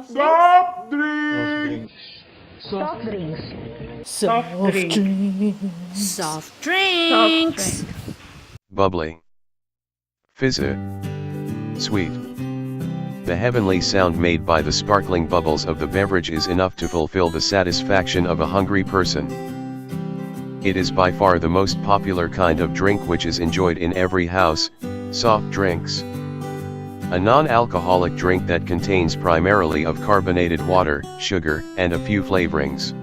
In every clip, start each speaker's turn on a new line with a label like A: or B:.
A: Soft drinks?
B: Soft drinks.
A: Soft drinks.
B: Soft
A: Soft
B: drinks.
C: Bubbly. Fizzy. Sweet. The heavenly sound made by the sparkling bubbles of the beverage is enough to fulfill the satisfaction of a hungry person. It is by far the most popular kind of drink which is enjoyed in every house, soft drinks. A non-alcoholic drink that contains primarily of carbonated water, sugar, and a few flavorings.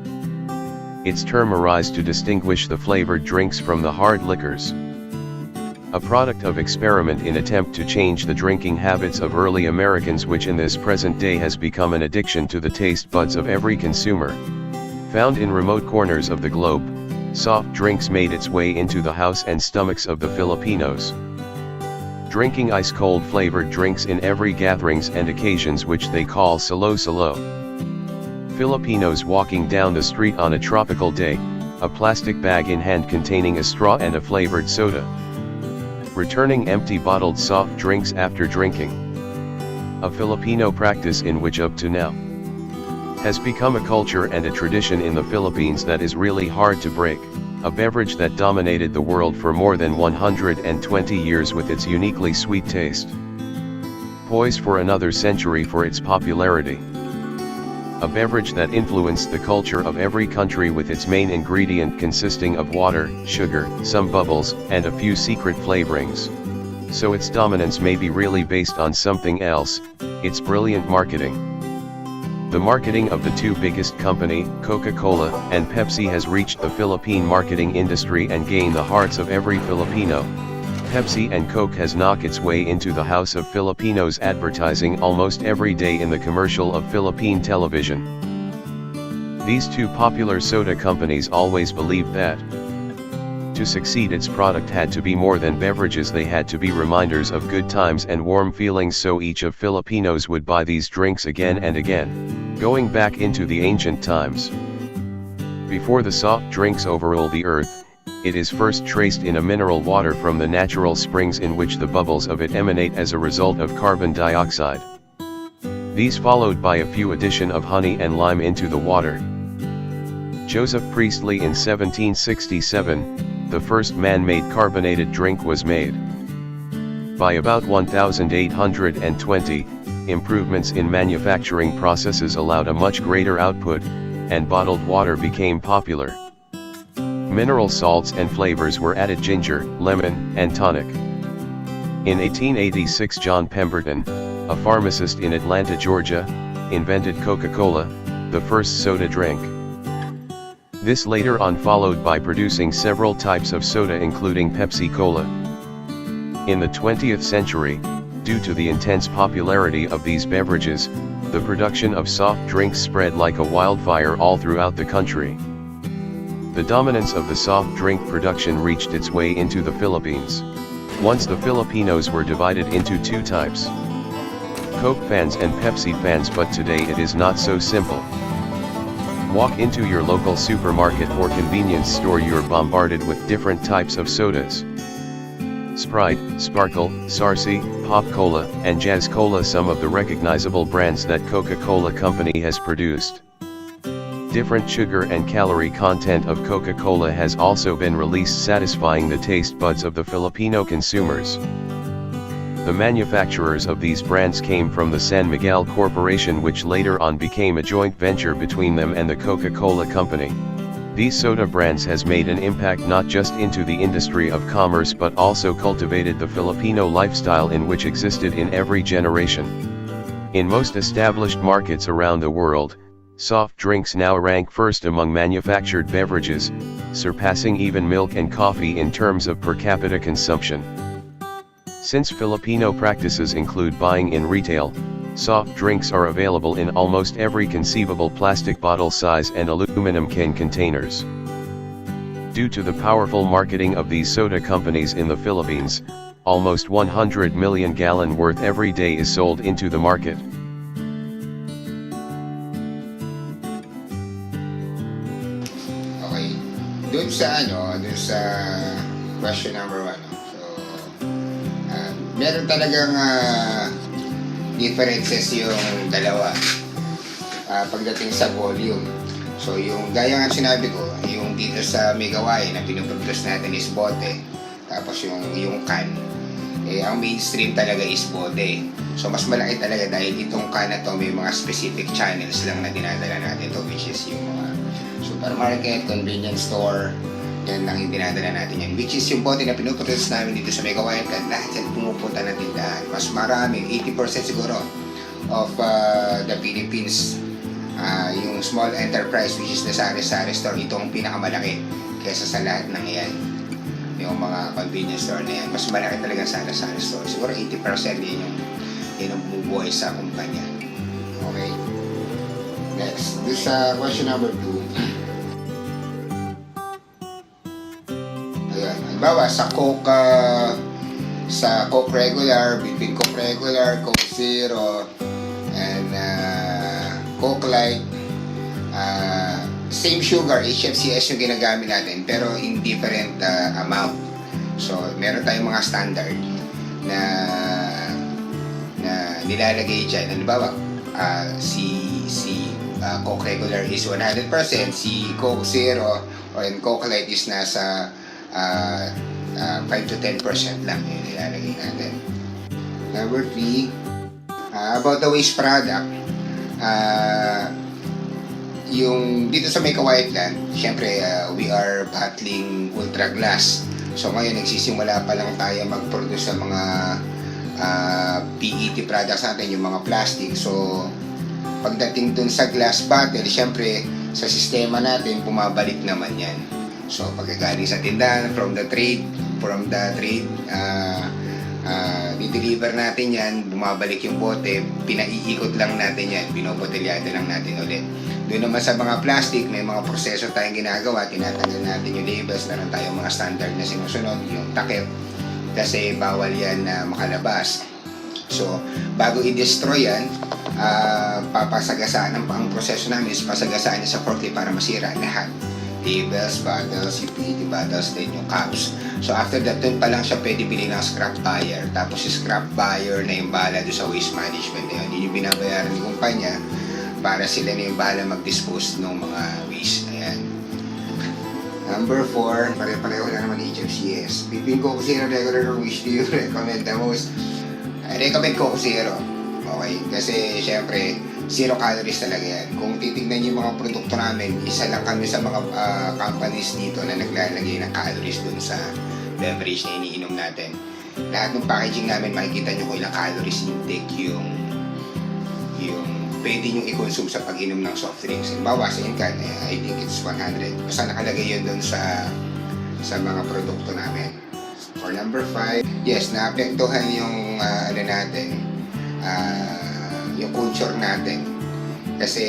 C: Its term arose to distinguish the flavored drinks from the hard liquors. A product of experiment in attempt to change the drinking habits of early Americans, which in this present day has become an addiction to the taste buds of every consumer. Found in remote corners of the globe, soft drinks made its way into the house and stomachs of the Filipinos. Drinking ice-cold flavored drinks in every gatherings and occasions which they call salo-salo. Filipinos walking down the street on a tropical day, a plastic bag in hand containing a straw and a flavored soda. Returning empty bottled soft drinks after drinking. A Filipino practice in which up to now has become a culture and a tradition in the Philippines that is really hard to break, a beverage that dominated the world for more than 120 years with its uniquely sweet taste. Poised for another century for its popularity. A beverage that influenced the culture of every country with its main ingredient consisting of water, sugar, some bubbles, and a few secret flavorings. So its dominance may be really based on something else, its brilliant marketing. The marketing of the two biggest company, Coca-Cola and Pepsi, has reached the Philippine marketing industry and gained the hearts of every Filipino. Pepsi and Coke has knocked its way into the house of Filipinos advertising almost every day in the commercial of Philippine television. These two popular soda companies always believed that to succeed its product had to be more than beverages, they had to be reminders of good times and warm feelings, so each of Filipinos would buy these drinks again and again, going back into the ancient times. Before the soft drinks overrule the earth, it is first traced in a mineral water from the natural springs in which the bubbles of it emanate as a result of carbon dioxide. These followed by a few addition of honey and lime into the water. Joseph Priestley in 1767, the first man-made carbonated drink was made. By about 1820, improvements in manufacturing processes allowed a much greater output, and bottled water became popular. Mineral salts and flavors were added: ginger, lemon, and tonic. In 1886, John Pemberton, a pharmacist in Atlanta, Georgia, invented Coca-Cola, the first soda drink. This later on followed by producing several types of soda including Pepsi-Cola. In the 20th century, due to the intense popularity of these beverages, the production of soft drinks spread like a wildfire all throughout the country. The dominance of the soft drink production reached its way into the Philippines. Once the Filipinos were divided into two types: Coke fans and Pepsi fans, but today it is not so simple. Walk into your local supermarket or convenience store, you're bombarded with different types of sodas. Sprite, Sparkle, Sarsi, Pop Cola, and Jazz Cola, some of the recognizable brands that Coca-Cola Company has produced. Different sugar and calorie content of Coca-Cola has also been released, satisfying the taste buds of the Filipino consumers. The manufacturers of these brands came from the San Miguel Corporation, which later on became a joint venture between them and the Coca-Cola Company. These soda brands has made an impact not just into the industry of commerce but also cultivated the Filipino lifestyle in which existed in every generation. In most established markets around the world, soft drinks now rank first among manufactured beverages, surpassing even milk and coffee in terms of per capita consumption. Since Filipino practices include buying in retail, soft drinks are available in almost every conceivable plastic bottle size and aluminum can containers. Due to the powerful marketing of these soda companies in the Philippines, almost 100 million gallon worth every day is sold into the market.
D: Okay. Dun sa question number 1. Meron talagang differences yung dalawa. pagdating sa volume. So yung gaya nga sinabi ko, yung dito sa Megawai na pinuproduce natin is bote, tapos yung can, ang mainstream talaga is bote. So mas malaki talaga dahil itong can na to may mga specific channels lang na dinadala natin to, which is yung mga supermarket, convenience store, yan lang yung dinadala natin yan. Which is yung bote na pinuproduce namin dito sa Megawai, lahat yan pumupunta na tindahan. Mas marami, 80% siguro of the Philippines, yung small enterprise which is the sari-sari store, ito ang pinakamalaki kesa sa lahat ng yan. Yung mga convenience store na yan, mas malaki talaga sa sari-sari store. Siguro 80% yun yung bumubuhay sa kumpanya. Okay. Next, this question number 2. Ayan, halimbawa sa Coke regular, between Coke regular, Coke Zero, and Coke Light, same sugar, HFCS yung ginagamit natin, pero in different amount. So, meron tayong mga standard na nilalagay dyan. Halimbawa, si Coke regular is 100%, si Coke Zero or Coke Light is nasa 5 to 10% lang yung nilalagay natin. Number 3, about the waste product. Yung dito sa Megawai Land, syempre we are battling ultra glass. So ngayon nagsisimula pa lang tayo mag-produce ng mga PET products natin, yung mga plastic. So pagdating dun sa glass bottle, syempre sa sistema natin bumabalik naman yan. So pagkagaling sa tindahan, from the trade, di-deliver natin yan, bumabalik yung bote, pinaiikot lang natin yan, binobotelyado lang natin ulit. Doon naman sa mga plastic, may mga proseso tayong ginagawa, tinatanggal natin yung labels, meron tayong mga standard na sinusunod, yung takip, kasi bawal yan na makalabas. So, bago i-destroy yan, papasagasaan ang proseso namin is pasagasaan niya sa forklift para masira lahat. Labels, bottles, PET bottles, then yung cups. So after that, dun pa lang siya pwede bilhin ng scrap buyer. Tapos si scrap buyer na yung bahala doon sa waste management na yun. Yun yung binabayaran ng kumpanya para sila na yung bahala mag-dispose ng mga waste. Ayan. Number 4, pare-pareho na naman HFCS. Between Coke Zero regular, which do you recommend the most? I recommend Coke Zero. Okay? Kasi syempre, 0 calories talaga yan. Kung titignan yung mga produkto namin, isa lang kami sa mga companies dito na naglalagay ng calories dun sa beverage na iniinom natin. Lahat ng packaging namin, makikita nyo kung ilang calories intake yung pwede nyo i-consume sa pag-inom ng soft drinks. Bawasan yung can, I think it's 100. Basta nakalagay yun dun sa mga produkto namin. For number 5, yes, naapektuhan yung yung culture natin kasi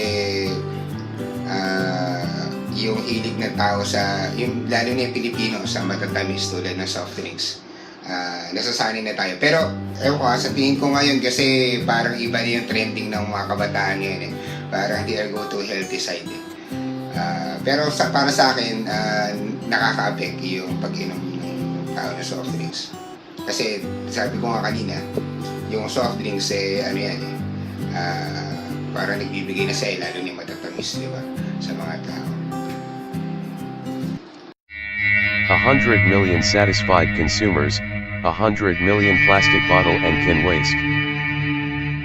D: yung hilig ng tao lalo na yung Pilipino sa matatamis tulad ng soft drinks, nasasanay na tayo. Pero sa tingin ko ngayon kasi parang iba na yung trending ng mga kabataan ngayon parang they go to healthy side pero para sa akin nakaka-affect yung pag-inom ng tao ng soft drinks kasi sabi ko nga kanina yung soft drinks para nagbibigay na sa'yo lalo na matatamis, di ba? Sa mga tao.
C: 100 million satisfied consumers, 100 million plastic bottle and can waste.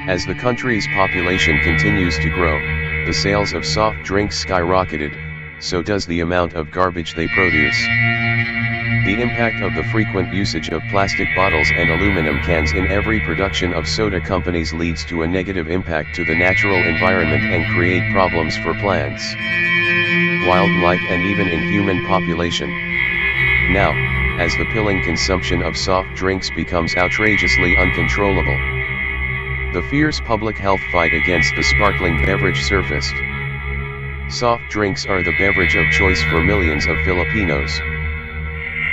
C: As the country's population continues to grow, the sales of soft drinks skyrocketed, so does the amount of garbage they produce. The impact of the frequent usage of plastic bottles and aluminum cans in every production of soda companies leads to a negative impact to the natural environment and create problems for plants, wildlife and even in human population. Now, as the pilling consumption of soft drinks becomes outrageously uncontrollable, the fierce public health fight against the sparkling beverage surfaced. Soft drinks are the beverage of choice for millions of Filipinos.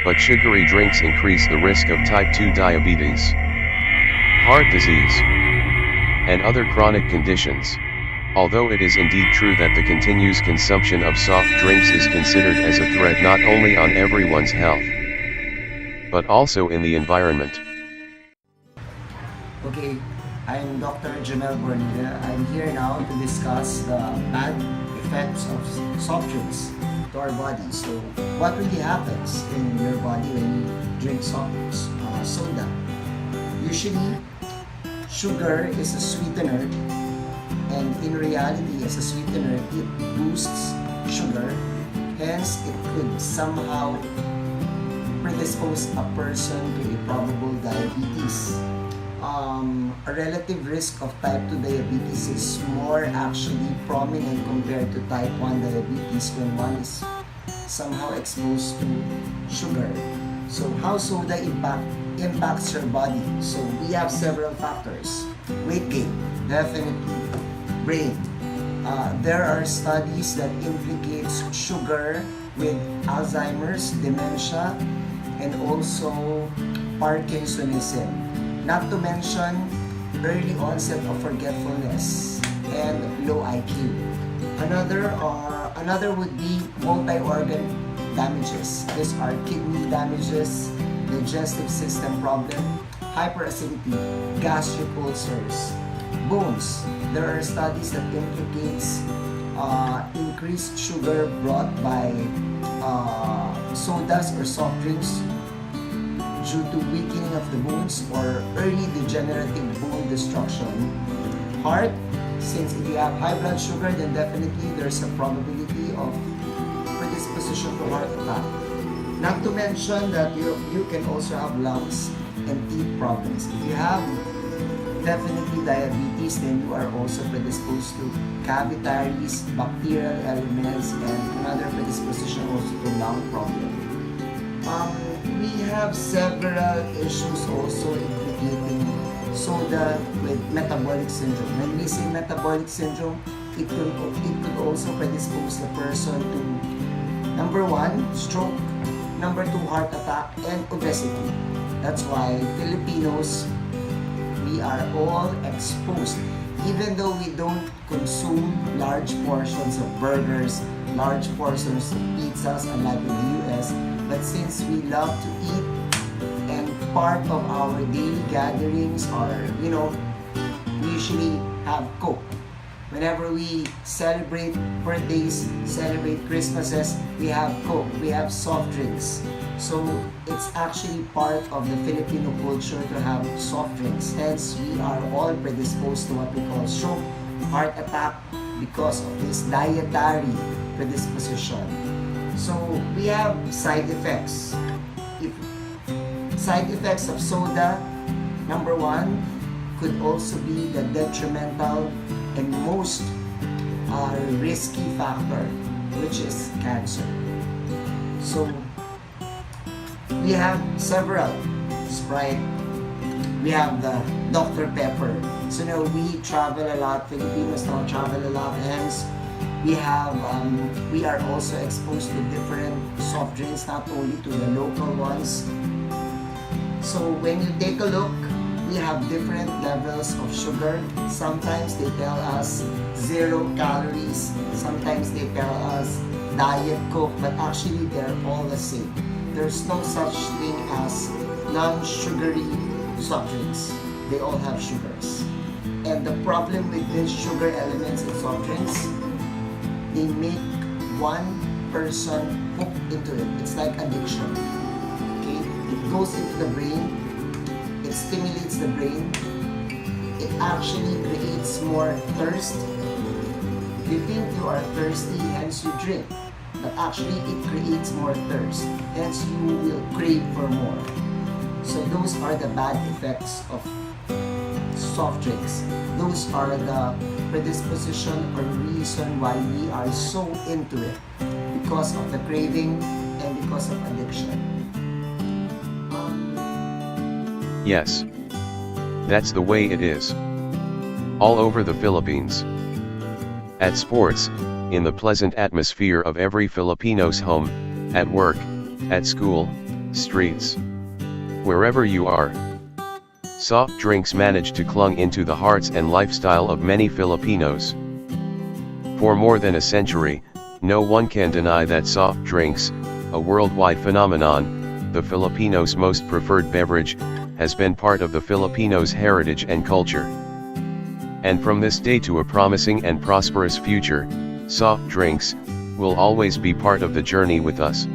C: But sugary drinks increase the risk of type 2 diabetes, heart disease, and other chronic conditions. Although it is indeed true that the continuous consumption of soft drinks is considered as a threat not only on everyone's health, but also in the environment.
D: Okay,
E: I'm Dr. Jamel Bornida. I'm here now to discuss the bad effects of soft drinks to our body. So, what really happens in your body when you drink soda? Usually, sugar is a sweetener, and in reality, as a sweetener, it boosts sugar. Hence, it could somehow predispose a person to a probable diabetes. A relative risk of type 2 diabetes is more actually prominent compared to type 1 diabetes when one is somehow exposed to sugar. So how soda impacts your body? So we have several factors. Weight gain, definitely. Brain. There are studies that implicates sugar with Alzheimer's, dementia, and also Parkinsonism. Not to mention early onset of forgetfulness and low IQ. Another would be multi-organ damages. These are kidney damages, digestive system problem, hyperacidity, gastric ulcers, bones. There are studies that implicates increased sugar brought by sodas or soft drinks due to weakening of the bones or early degenerative bone destruction. Heart, since if you have high blood sugar, then definitely there's a probability of predisposition to heart attack. Not to mention that you can also have lungs and teeth problems. If you have definitely diabetes, then you are also predisposed to cavities, bacterial elements, and another predisposition also to lung problem. We have several issues also implicating soda with metabolic syndrome. When we say metabolic syndrome, it could also predispose the person to number 1, stroke, number 2, heart attack, and obesity. That's why Filipinos, we are all exposed. Even though we don't consume large portions of burgers, large portions of pizzas, unlike in the US, but since we love to eat and part of our daily gatherings are, we usually have Coke. Whenever we celebrate birthdays, celebrate Christmases, we have Coke, we have soft drinks. So it's actually part of the Filipino culture to have soft drinks. Hence, we are all predisposed to what we call stroke, heart attack because of this dietary predisposition. So we have side effects. Side effects of soda, number 1, could also be the detrimental and most risky factor, which is cancer. So we have several. Sprite, we have the Dr. Pepper. So now we travel a lot, Filipinos now travel a lot, hence we are also exposed to different soft drinks, not only to the local ones. So when you take a look, we have different levels of sugar. Sometimes they tell us 0 calories, sometimes they tell us Diet Coke, but actually they're all the same. There's no such thing as non-sugary soft drinks. They all have sugars. And the problem with these sugar elements in soft drinks, they make one person hooked into it. It's like addiction. Okay? It goes into the brain, it stimulates the brain, it actually creates more thirst. You think you are thirsty, hence you drink. But actually it creates more thirst, hence you will crave for more. So those are the bad effects of soft drinks. Those are the predisposition or reason why we are so into it, because of the craving and because of addiction.
C: Yes. That's the way it is. All over the Philippines. At sports, in the pleasant atmosphere of every Filipino's home, at work, at school, streets. Wherever you are. Soft drinks manage to clung into the hearts and lifestyle of many Filipinos. For more than a century, no one can deny that soft drinks, a worldwide phenomenon, the Filipinos' most preferred beverage, has been part of the Filipinos' heritage and culture. And from this day to a promising and prosperous future, soft drinks will always be part of the journey with us.